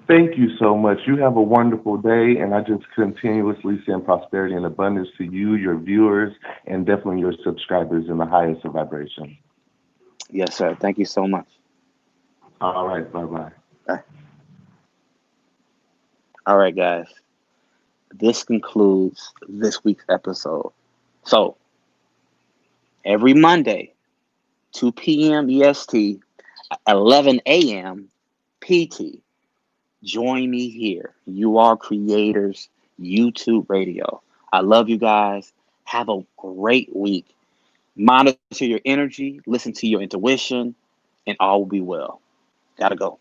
Thank you so much. You have a wonderful day, and I just continuously send prosperity and abundance to you, your viewers, and definitely your subscribers in the highest of vibration. Yes, sir. Thank you so much. All right, bye-bye. Bye. All right, guys. This concludes this week's episode. So, every Monday, 2 p.m. EST, 11 a.m. PT, join me here. You Are Creators YouTube Radio. I love you guys. Have a great week. Monitor your energy, listen to your intuition, and all will be well. Gotta go.